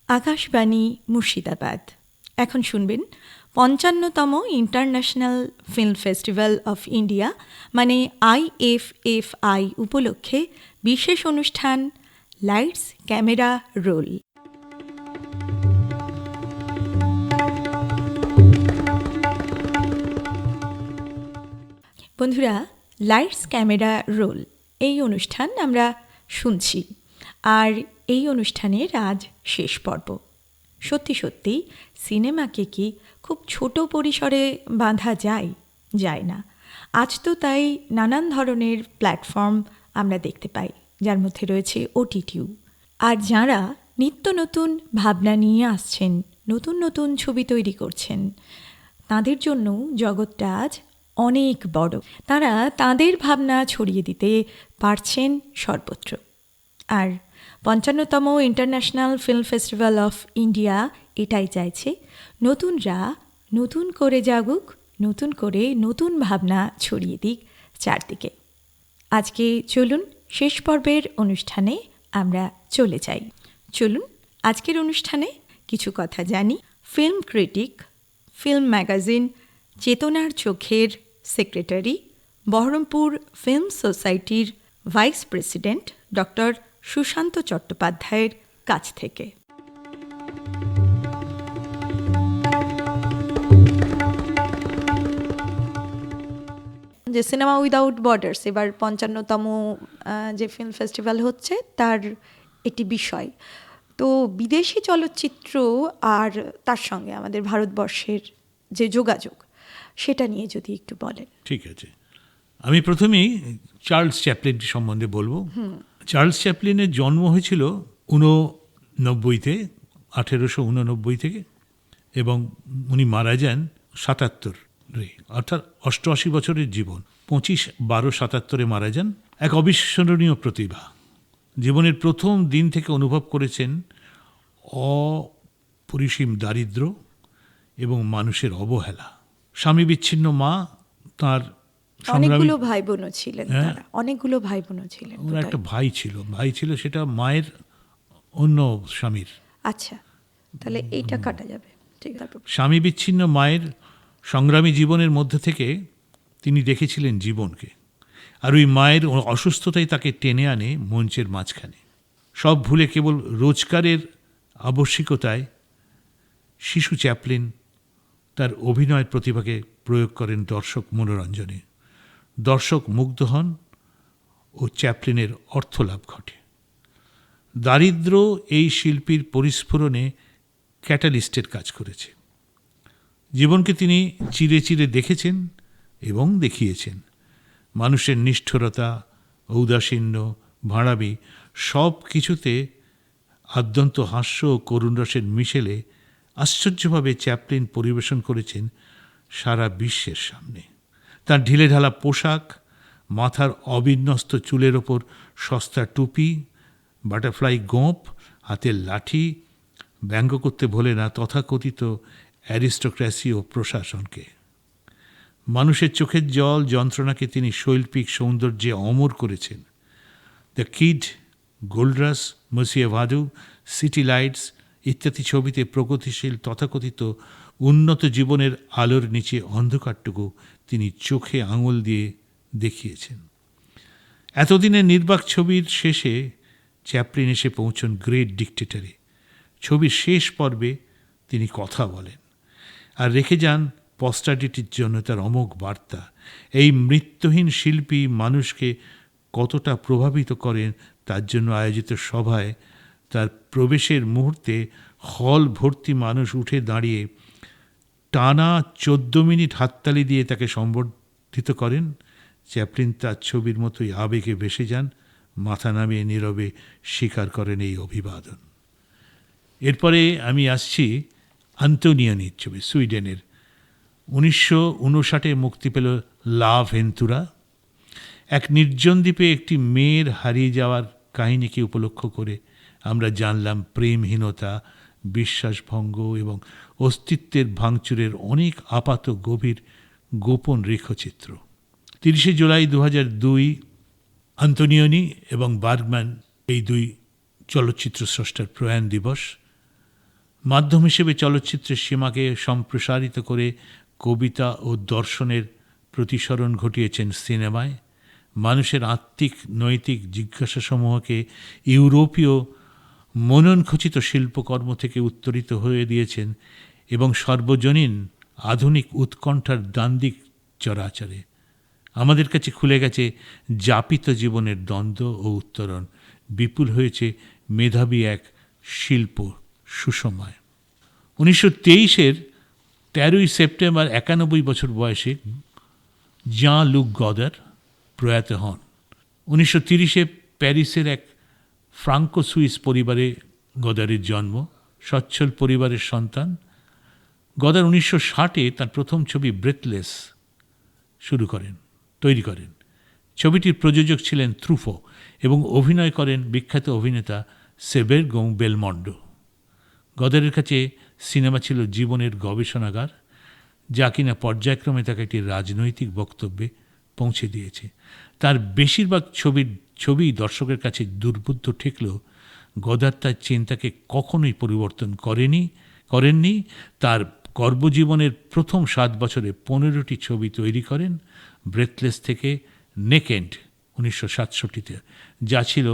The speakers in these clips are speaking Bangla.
আকাশবাণী মুর্শিদাবাদ। এখন শুনবেন ৫৫তম international film festival of India মানে IFFI উপলক্ষে বিশেষ অনুষ্ঠান লাইটস ক্যামেরা রোল। বন্ধুরা, লাইটস ক্যামেরা রোল এই অনুষ্ঠান আমরা শুনছি, আর এই অনুষ্ঠানের আজ শেষ পর্ব। সত্যি সত্যি সিনেমাকে কি খুব ছোট পরিসরে বাঁধা যায় না। আজ তো তাই নানান ধরনের প্ল্যাটফর্ম আমরা দেখতে পাই, যার মধ্যে রয়েছে OTT। আর যাঁরা নিত্য নতুন ভাবনা নিয়ে আসছেন, নতুন নতুন ছবি তৈরি করছেন, তাদের জন্য জগৎটা আজ অনেক বড়। তারা তাদের ভাবনা ছড়িয়ে দিতে পারছেন সর্বত্র। আর ৫৫তম international film festival of India এটাই চাইছে, নতুনরা নতুন করে জাগুক, নতুন করে নতুন ভাবনা ছড়িয়ে দিক চারদিকে। আজকে চলুন শেষ পর্বের অনুষ্ঠানে আমরা চলে যাই। চলুন আজকের অনুষ্ঠানে কিছু কথা জানি। ফিল্ম ক্রিটিক, ফিল্ম ম্যাগাজিন চেতনার চোখের সেক্রেটারি, বহরমপুর ফিল্ম সোসাইটির ভাইস প্রেসিডেন্ট ডক্টর সুশান্ত চট্টোপাধ্যায়ের কাছ থেকে। যে সিনেমা উইদাউট বর্ডার্স এবার ৫৫তম যে ফিল্ম ফেস্টিভ্যাল হচ্ছে তার একটি বিষয়। তো বিদেশি চলচ্চিত্র আর তার সঙ্গে আমাদের ভারতবর্ষের যে যোগাযোগ, সেটা নিয়ে যদি একটু বলেন। ঠিক আছে, আমি প্রথমেই চার্লস চ্যাপলিন সম্বন্ধে বলবো। চার্লস চ্যাপলিনের জন্ম হয়েছিল 1989-তে, 1889 থেকে, এবং উনি মারা যান 77-এ, অর্থাৎ 88 বছরের জীবন। 25/12/77 মারা যান। এক অবিস্মরণীয় প্রতিভা। জীবনের প্রথম দিন থেকে অনুভব করেছেন অপরিসীম দারিদ্র্য এবং মানুষের অবহেলা। স্বামী বিচ্ছিন্ন মা, তার অনেকগুলো ভাই বোনও ছিলেন, অনেকগুলো ভাই বোনও ছিলেন। ওর একটা ভাই ছিল, সেটা মায়ের অন্য স্বামীর। আচ্ছা, তাহলে এইটা কাটা যাবে। ঠিক আছে। স্বামী বিচ্ছিন্ন মায়ের সংগ্রামী জীবনের মধ্যে থেকে তিনি দেখেছিলেন জীবনকে, আর ওই মায়ের অসুস্থতাই তাকে টেনে আনে মঞ্চের মাঝখানে। সব ভুলে কেবল রোজগারের আবশ্যিকতায় শিশু চ্যাপলিন তার অভিনয়ের প্রতিভাকে প্রয়োগ করেন দর্শক মনোরঞ্জনে। দর্শক মুগ্ধ হন ও চ্যাপলিনের অর্থলাভ ঘটে। দারিদ্র্য এই শিল্পীর পরিস্ফুরণে ক্যাটালিস্টের কাজ করেছে। জীবনকে তিনি চিরে চিরে দেখেছেন এবং দেখিয়েছেন। মানুষের নিষ্ঠুরতা, ঔদাসীন্য, ভাঁড়ামি সব কিছুতে আদ্যন্ত হাস্য ও করুণ রসের মিশেলে আশ্চর্যভাবে চ্যাপলিন পরিবেশন করেছেন সারা বিশ্বের সামনে। তার ঢিলেঢালা পোশাক, মাথার অবিন্যস্ত চুলের ওপর সস্তা টুপি, বাটারফ্লাই গোঁপ, হাতের লাঠি ব্যঙ্গ করতে ভোলে না তথাকথিত অ্যারিস্টোক্রেসি ও প্রশাসনকে। মানুষের চোখের জল, যন্ত্রণাকে তিনি শৈল্পিক সৌন্দর্যে অমর করেছেন। দ্য কিড, গোল্ডরাস, মসিয়া ভাদু, সিটি লাইটস ইত্যাদি ছবিতে প্রগতিশীল তথাকথিত উন্নত জীবনের আলোর নিচে অন্ধকারটুকু তিনি চোখে আঙুল দিয়ে দেখিয়েছেন। এতদিনের নির্বাক ছবির শেষে চ্যাপলিন এসে পৌঁছন গ্রেট ডিক্টেটরে। ছবির শেষ পর্বে তিনি কথা বলেন আর রেখে যান পস্টারিটির জন্য তার অমোঘ বার্তা। এই মৃত্যুহীন শিল্পী মানুষকে কতটা প্রভাবিত করেন তার জন্য আয়োজিত সভায় তার প্রবেশের মুহূর্তে হল ভর্তি মানুষ উঠে দাঁড়িয়ে টানা 14 মিনিট হাততালি দিয়ে তাকে সম্বর্ধিত করেন। চ্যাপলিন তার ছবির মতোই আবেগে ভেসে যান, মাথা নামিয়ে নীরবে স্বীকার করেন এই অভিবাদন। এরপরে আমি আসছি আন্তোনিয়ানির ছবি, সুইডেনের। 1959 মুক্তি পেল লা ভেন্তুরা। এক নির্জন দ্বীপে একটি মেয়ের হারিয়ে যাওয়ার কাহিনীকে উপলক্ষ করে আমরা জানলাম প্রেমহীনতা, বিশ্বাসভঙ্গ এবং অস্তিত্বের ভাঙচুরের অনেক আপাত গভীর গোপন রেখাচিত্র। 30শে জুলাই 2002 আন্তোনিওনি এবং বার্গম্যান এই দুই চলচ্চিত্র স্রষ্টার প্রয়াণ দিবস। মাধ্যম হিসেবে চলচ্চিত্রের সীমাকে সম্প্রসারিত করে কবিতা ও দর্শনের প্রতিসরণ ঘটিয়েছেন সিনেমায়। মানুষের আত্মিক নৈতিক জিজ্ঞাসাসমূহকে ইউরোপীয় মননখচিত শিল্পকর্ম থেকে উত্তরিত হয়ে দিয়েছেন এবং সর্বজনীন আধুনিক উৎকণ্ঠার দ্বান্দ্বিক চরাচরে আমাদের কাছে খুলে গেছে যাপিত জীবনের দ্বন্দ্ব ও উত্তরণ। বিপুল হয়েছে মেধাবী এক শিল্প সুসময়। 1923-এর 13ই সেপ্টেম্বর 91 বছর বয়সে জাঁ লুক গদার প্রয়াত হন। 1930-এ প্যারিসের এক ফ্রাঙ্কো সুইস পরিবারে গদারের জন্ম। সচ্ছল পরিবারের সন্তান গদার 1960-এ তার প্রথম ছবি ব্রেথলেস তৈরি করেন। ছবিটির প্রযোজক ছিলেন ত্রুফো এবং অভিনয় করেন বিখ্যাত অভিনেতা সেবেরগো বেলমন্ডো। গদারের কাছে সিনেমা ছিল জীবনের গবেষণাগার, যা কিনা পর্যায়ক্রমে তাকে একটি রাজনৈতিক বক্তব্যে পৌঁছে দিয়েছে। তার বেশিরভাগ ছবি দর্শকের কাছে দুর্বোধ্য ঠেকলেও গদার তার চিন্তাকে কখনোই পরিবর্তন করেননি। তার কর্মজীবনের প্রথম 7 বছরে 15টি ছবি তৈরি করেন, ব্রেথলেস থেকে নেকেন্ড 1967-তে, যা ছিল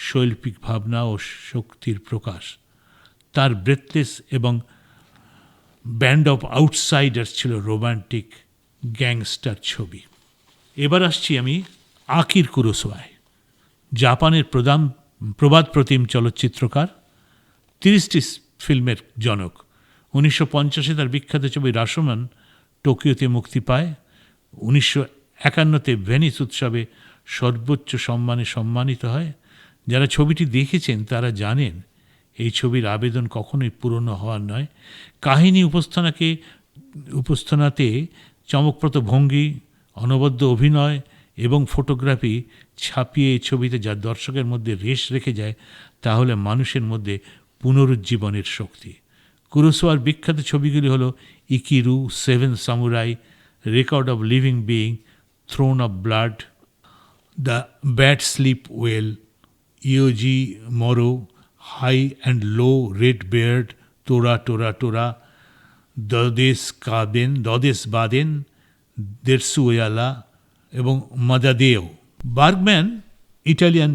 শৈল্পিক ভাবনা ও শক্তির প্রকাশ। তার ব্রেথলেস এবং ব্যান্ড অফ আউটসাইডার্স ছিল রোমান্টিক গ্যাংস্টার ছবি। এবার আসছি আমি আকিরা কুরোসাওয়ায়। জাপানের প্রবাদ প্রতিম চলচ্চিত্রকার, 30টি ফিল্মের জনক। 1950-এ তার বিখ্যাত ছবি রাশোমান টোকিওতে মুক্তি পায়। 1951-তে ভেনিস উৎসবে সর্বোচ্চ সম্মানে সম্মানিত হয়। যারা ছবিটি দেখেছেন তারা জানেন এই ছবির আবেদন কখনোই পূরণ হওয়ার নয়। কাহিনী উপস্থানাতে চমকপ্রদ ভঙ্গি, অনবদ্য অভিনয় এবং ফটোগ্রাফি ছাপিয়ে এই ছবিতে যা দর্শকের মধ্যে রেশ রেখে যায় তা হলো মানুষের মধ্যে পুনরুজ্জীবনের শক্তি। কুরোসাওয়ার বিখ্যাত ছবিগুলি হলো Ikiru, 7 samurai, record of living being, throne of blood, the bad sleep well, Yojimbo, high and low, red beard, tora tora টোরা, দদেশ বাদেন, দেরসুয়ালা এবং মাদাদেও। Bergman Italian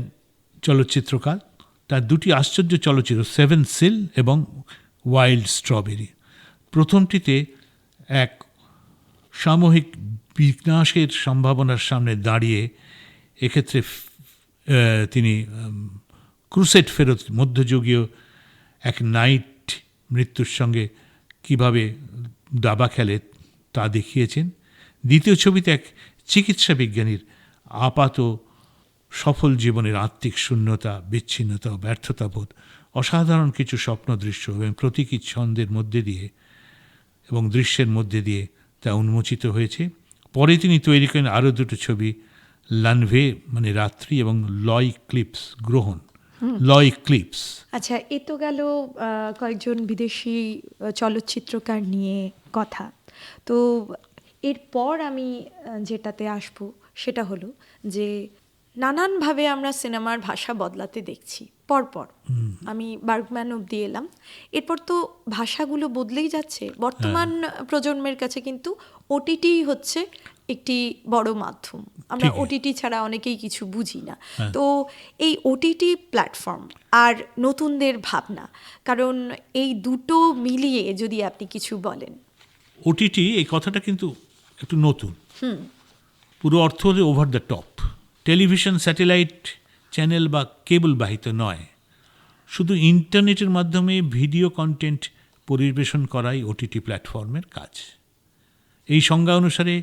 চলচ্চিত্রকার। তার দুটি আশ্চর্য চলচ্চিত্র 7 সিল এবং ওয়াইল্ড স্ট্রবেরি। প্রথমটিতে এক সামূহিক বিনাশের সম্ভাবনার সামনে দাঁড়িয়ে এক্ষেত্রে তিনি ক্রুসেড ফেরত মধ্যযুগীয় এক নাইট মৃত্যুর সঙ্গে কিভাবে দাবা খেলে তা দেখিয়েছেন। দ্বিতীয় ছবিতে এক চিকিৎসা বিজ্ঞানীর আপাত সফল জীবনের আত্মিক শূন্যতা, বিচ্ছিন্নতা ও ব্যর্থতাবোধ, অসাধারণ কিছু স্বপ্ন দৃশ্য এবং প্রতীকী ছন্দের মধ্যে দিয়ে এবং দৃশ্যের মধ্যে দিয়ে তা উন্মোচিত হয়েছে। পরে তিনি তৈরি করেন আরও দুটো ছবি, লানভে মানে রাত্রি এবং লয় ক্লিপস। আচ্ছা, এ তো গেল কয়েকজন বিদেশি চলচ্চিত্রকার নিয়ে কথা। তো এরপর আমি যেটাতে আসবো সেটা হলো যে নানানভাবে আমরা সিনেমার ভাষা বদলাতে দেখছি পরপর। আমি বার্গম্যান অবধি এলাম, এরপর তো ভাষাগুলো বদলেই যাচ্ছে। বর্তমান প্রজন্মের কাছে কিন্তু ওটিটি হচ্ছে একটি বড় মাধ্যম। আমরা ওটিটি ছাড়া অনেকেই কিছু বুঝি না। তো এই ওটিটি প্ল্যাটফর্ম আর নতুনদের ভাবনা, কারণ এই দুটো মিলিয়ে যদি আপনি কিছু বলেন। ওটিটি এই কথাটা কিন্তু একটু নতুন। পুরো অর্থ হলে over the top. Television, satellite channel বা কেবল বাহিত নয়, শুধু ইন্টারনেটের মাধ্যমে ভিডিও কন্টেন্ট পরিবেশন করাই ওটিটি প্ল্যাটফর্মের কাজ। এই সংজ্ঞা অনুসারে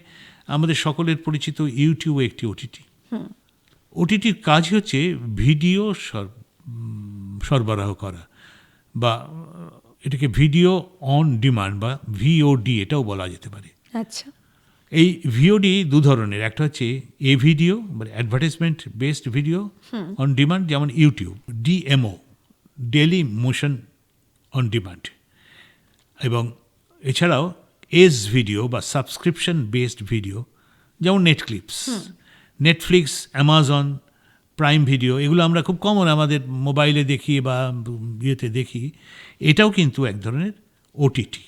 আমাদের সকলের পরিচিত ইউটিউব একটি ওটিটি। ওটিটির কাজ হচ্ছে ভিডিও সরবরাহ করা, বা এটাকে ভিডিও অন ডিমান্ড বা ভিওডি এটাও বলা যেতে পারে। আচ্ছা, এই ভিওডি দু ধরনের। একটা হচ্ছে এ ভিডিও মানে advertisement based video on demand, যেমন YouTube, DMO Dailymotion on demand, এবং এছাড়াও এস ভিডিও বা সাবস্ক্রিপশন বেসড ভিডিও, যেমন নেটফ্লিক্স, অ্যামাজন প্রাইম ভিডিও, এগুলো আমরা খুব কমন আমাদের মোবাইলে দেখি বা ইয়েতে দেখি। এটাও কিন্তু এক ধরনের ওটিটি।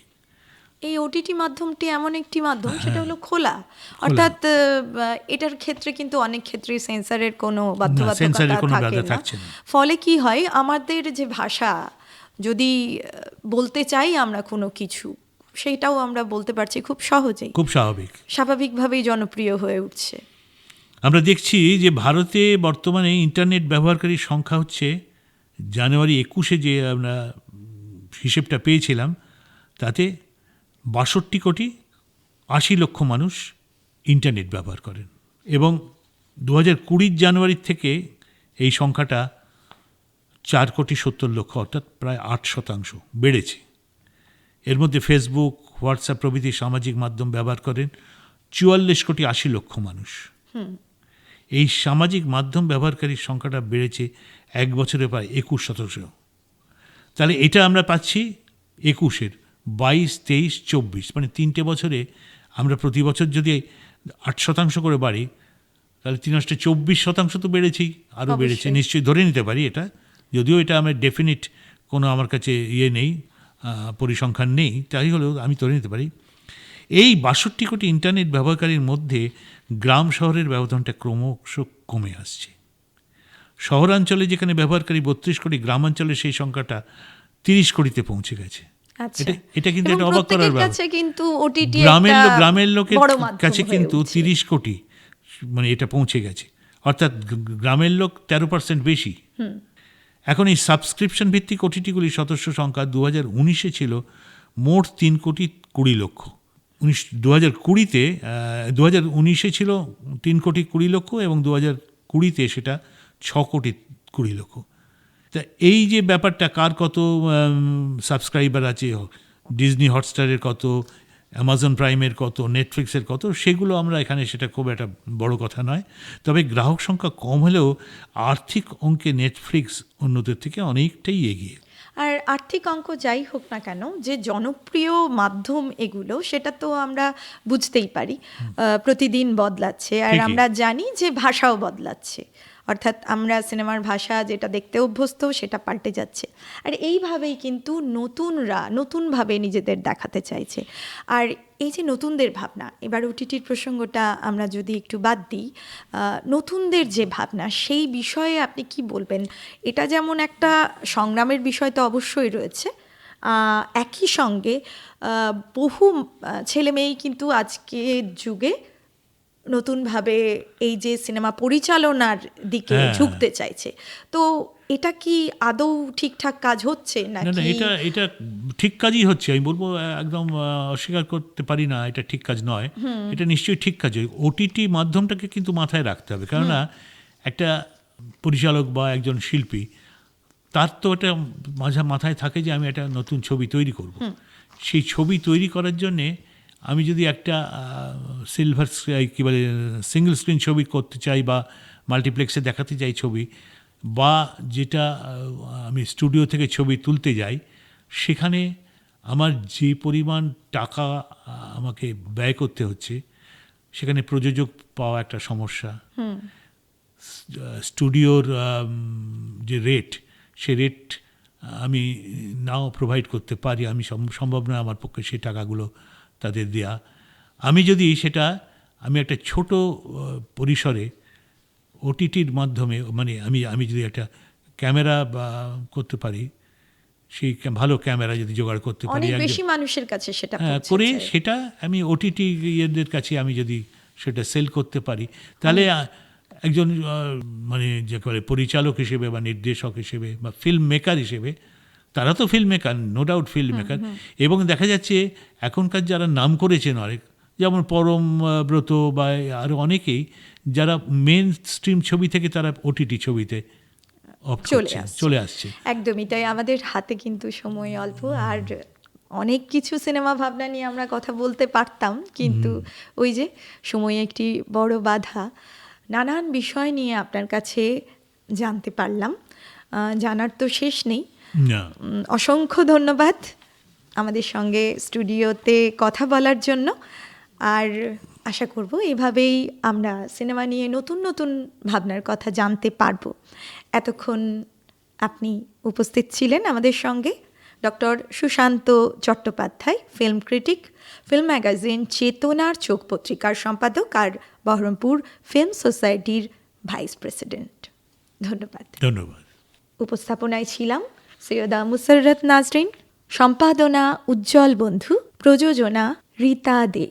এই ওটিটি মাধ্যমটি এমন একটি মাধ্যম, সেটা হলো খোলা, অর্থাৎ এটার ক্ষেত্রে কিন্তু অনেক ক্ষেত্রে সেন্সরের কোনো বাধ্যবাধকতা থাকে না। ফলে কি হয়, আমাদের যে ভাষা যদি বলতে চাই আমরা কোনো কিছু, সেইটাও আমরা বলতে পারছি খুব সহজেই, খুব স্বাভাবিকভাবেই জনপ্রিয় হয়ে উঠছে। আমরা দেখছি যে ভারতে বর্তমানে ইন্টারনেট ব্যবহারকারীর সংখ্যা হচ্ছে জানুয়ারি 21-এ যে আমরা হিসেবটা পেয়েছিলাম, তাতে 62,80,00,000 মানুষ ইন্টারনেট ব্যবহার করেন, এবং 2020 জানুয়ারির থেকে এই সংখ্যাটা 4,70,00,000, অর্থাৎ প্রায় 8% বেড়েছে। এর মধ্যে ফেসবুক, হোয়াটসঅ্যাপ প্রভৃতি সামাজিক মাধ্যম ব্যবহার করেন 44,80,00,000 মানুষ। এই সামাজিক মাধ্যম ব্যবহারকারীর সংখ্যাটা বেড়েছে এক বছরে প্রায় 21%। তাহলে এটা আমরা পাচ্ছি 21-এর 22, 23, 24, মানে 3টে বছরে আমরা প্রতি বছর যদি 8% করে বাড়ি, তাহলে 3/24% তো বেড়েছেই, আরও বেড়েছে নিশ্চয়ই ধরে নিতে পারি এটা, যদিও এটা আমার ডেফিনিট কোনো আমার কাছে নেই, পরিসংখ্যান নেই, তাই হলেও আমি ধরে নিতে পারি এই 62 কোটি ইন্টারনেট ব্যবহারকারীর মধ্যে গ্রাম শহরের ব্যবধানটা ক্রমশ কমে আসছে। শহরাঞ্চলে যেখানে ব্যবহারকারী 32 কোটি, গ্রামাঞ্চলে সেই সংখ্যাটা 30 কোটিতে পৌঁছে গেছে। এটা কিন্তু একটা অবাক করার ব্যাপার। গ্রামের লোকের কাছে কিন্তু 30 কোটি, মানে এটা পৌঁছে গেছে, অর্থাৎ গ্রামের লোক 13% বেশি। এখন এই সাবস্ক্রিপশন ভিত্তিক ওটিটিগুলির সদস্য সংখ্যা 2019-এ ছিল মোট 3,20,00,000। 2019-এ ছিল 3,20,00,000 এবং 2020-তে সেটা 6,20,00,000। তা এই যে ব্যাপারটা, কার কত সাবস্ক্রাইবার আছে, ডিজনি হটস্টারের কত, অ্যামাজন প্রাইমের কত, নেটফ্লিক্সের কত, সেগুলো আমরা এখানে সেটা খুব একটা বড় কথা নয়। তবে গ্রাহক সংখ্যা কম হলেও আর্থিক অঙ্কে নেটফ্লিক্স অন্যদের থেকে অনেকটাই এগিয়ে। আর আর্থিক অঙ্ক যাই হোক না কেন, যে জনপ্রিয় মাধ্যম এগুলো, সেটা তো আমরা বুঝতেই পারি প্রতিদিন বদলাচ্ছে, আর আমরা জানি যে ভাষাও বদলাচ্ছে, অর্থাৎ আমরা সিনেমার ভাষা যেটা দেখতে অভ্যস্ত সেটা পাল্টে যাচ্ছে। আর এইভাবেই কিন্তু নতুনরা নতুনভাবে নিজেদের দেখাতে চাইছে। আর এই যে নতুনদের ভাবনা, এবার ওটিটির প্রসঙ্গটা আমরা যদি একটু বাদ দিই, নতুনদের যে ভাবনা, সেই বিষয়ে আপনি কি বলবেন? এটা যেমন একটা সংগ্রামের বিষয় তো অবশ্যই রয়েছে, একই সঙ্গে বহু ছেলেমেয়েই কিন্তু আজকের যুগে নতুনভাবে এই যে সিনেমা পরিচালনার দিকে ঝুঁকতে চাইছে। তো এটা কি আদৌ ঠিকঠাক কাজ হচ্ছে নাকি? না, এটা ঠিক কাজই হচ্ছে, আমি বলবো, একদম অস্বীকার করতে পারি না এটা ঠিক কাজ নয়, এটা নিশ্চয়ই ঠিক কাজ। ওটিটি মাধ্যমটাকে কিন্তু মাথায় রাখতে হবে, কেননা একটা পরিচালক বা একজন শিল্পী, তার তো এটা মাথায় থাকে যে আমি একটা নতুন ছবি তৈরি করব। সেই ছবি তৈরি করার জন্যে আমি যদি একটা সিঙ্গল স্ক্রিন ছবি করতে চাই বা মাল্টিপ্লেক্সে দেখাতে চাই ছবি, বা যেটা আমি স্টুডিও থেকে ছবি তুলতে যাই, সেখানে আমার যে পরিমাণ টাকা আমাকে ব্যয় করতে হচ্ছে, সেখানে প্রযোজক পাওয়া একটা সমস্যা, স্টুডিওর যে রেট, সে রেট আমি নাও প্রোভাইড করতে পারি, আমি সম্ভব নয় আমার পক্ষে সেই টাকাগুলো তাদের দেয়া। আমি যদি সেটা একটা ছোট পরিসরে ওটিটির মাধ্যমে, মানে আমি যদি একটা ক্যামেরা করতে পারি, সেই ভালো ক্যামেরা যদি জোগাড় করতে পারি, অনেক বেশি মানুষের কাছে সেটা করে সেটা আমি ওটিটি ইয়েদের কাছে আমি যদি সেটা সেল করতে পারি, তাহলে একজন মানে যে পরিচালক হিসেবে বা নির্দেশক হিসেবে বা ফিল্ম মেকার হিসেবে, তারা তো film maker, no doubt film maker, এবং দেখা যাচ্ছে এখনকার যারা নাম করেছেন অনেক, যেমন পরমব্রত বা আরও অনেকেই, যারা মেন স্ট্রিম ছবি থেকে তারা ওটিটি ছবিতে চলে আসছে। একদমই তাই। আমাদের হাতে কিন্তু সময় অল্প, আর অনেক কিছু সিনেমা ভাবনা নিয়ে আমরা কথা বলতে পারতাম, কিন্তু ওই যে সময় একটি বড় বাধা। নানান বিষয় নিয়ে আপনার কাছে জানতে পারলাম, জানার তো শেষ নেই। অসংখ্য ধন্যবাদ আমাদের সঙ্গে স্টুডিওতে কথা বলার জন্য। আর আশা করব এভাবেই আমরা সিনেমা নিয়ে নতুন নতুন ভাবনার কথা জানতে পারবো। এতক্ষণ আপনি উপস্থিত ছিলেন আমাদের সঙ্গে doctor Sushanta Chattopadhyay, film critic, film magazine চেতনার চোখ পত্রিকার সম্পাদক আর বহরমপুর ফিল্ম সোসাইটির ভাইস প্রেসিডেন্ট। ধন্যবাদ। ধন্যবাদ। উপস্থাপনায় ছিলাম সৈয়দা মুসাররত নাজরিন, সম্পাদনা উজ্জ্বল বন্ধু, প্রযোজনা রীতা দে।